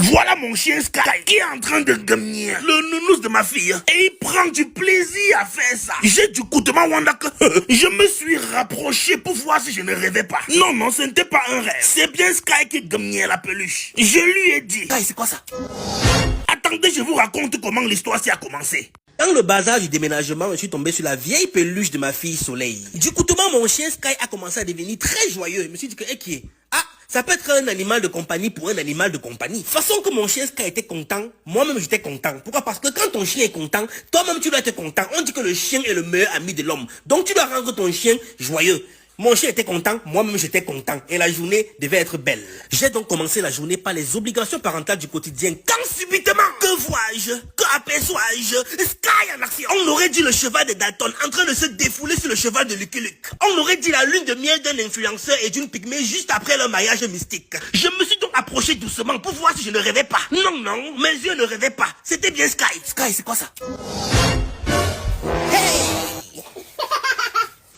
Voilà mon chien Sky qui est en train de gagner le nounous de ma fille. Et il prend du plaisir à faire ça. J'ai du coup de ma Wanda que je me suis rapproché pour voir si je ne rêvais pas. Non, non, ce n'était pas un rêve. C'est bien Sky qui gagnait la peluche. Je lui ai dit. Sky, c'est quoi ça? Attendez, je vous raconte comment l'histoire s'est commencé. Dans le bazar du déménagement, je suis tombé sur la vieille peluche de ma fille Soleil. Du coup, mon chien Sky a commencé à devenir très joyeux. Je me suis dit que, qui est? Ah, ça peut être un animal de compagnie pour un animal de compagnie. Façon que mon chien Sky était content, moi-même j'étais content. Pourquoi? Parce que quand ton chien est content, toi-même tu dois être content. On dit que le chien est le meilleur ami de l'homme. Donc tu dois rendre ton chien joyeux. Mon chien était content, moi-même j'étais content. Et la journée devait être belle. J'ai donc commencé la journée par les obligations parentales du quotidien. Quand subitement, que vois-je? Que aperçois-je? Sky en action. On aurait dit le cheval de Dalton en train de se défouler sur le cheval de Lucky Luke. On aurait dit la lune de miel d'un influenceur et d'une pygmée juste après leur mariage mystique. Je me suis donc approché doucement pour voir si je ne rêvais pas. Non, non, mes yeux ne rêvaient pas. C'était bien Sky. Sky, c'est quoi ça? Hey!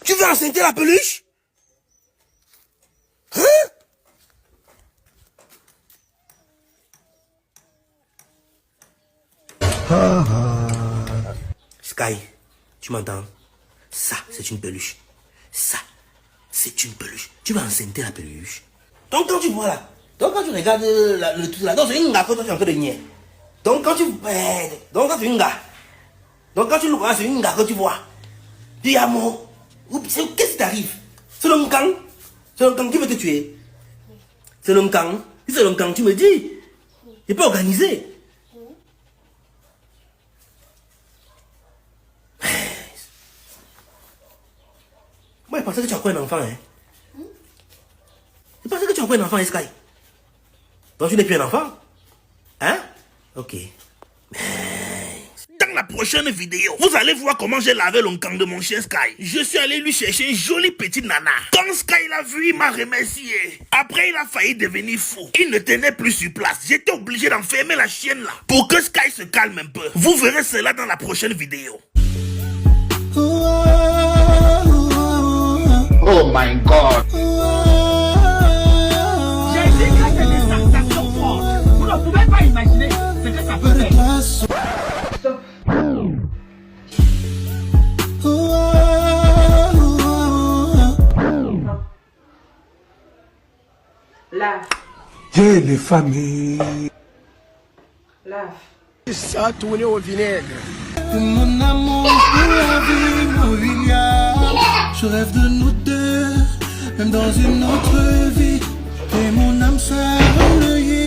Tu veux enceinter la peluche? Hein? Sky, tu m'entends? Ça, c'est une peluche. Ça, c'est une peluche. Tu vas enceinter la peluche. Donc quand tu vois là, donc quand tu regardes le truc là, donc c'est une gars que tu es en train de nier. Donc quand tu... Donc quand tu es une gars. Donc quand tu le vois, c'est une gars que tu vois. Tu dis amour. Qu'est-ce qui t'arrive? C'est l'homme quand? C'est l'homme quand qui veut te tuer? C'est l'homme quand? Si c'est l'homme quand, tu me dis. Il n'est pas organisé. Moi, je pensais que tu as quoi un enfant, hein? Je pensais que tu as quoi un enfant, Sky? Donc tu n'es plus un enfant? Hein? Ok. Dans la prochaine vidéo, vous allez voir comment j'ai lavé l'oncan de mon chien Sky. Je suis allé lui chercher une jolie petite nana. Quand Sky l'a vu, il m'a remercié. Après, il a failli devenir fou. Il ne tenait plus sur place. J'étais obligé d'enfermer la chienne là pour que Sky se calme un peu. Vous verrez cela dans la prochaine vidéo. Oh my God. J'ai dit que c'est des sensations fortes. Vous ne pouvez pas imaginer ce que ça peut faire. Lave. Dieu les familles. Lave. Ça tourné au vinaigre. Mon amour pour la vie, Maria. Je rêve de nous deux, même dans une autre vie. Et mon âme sœur.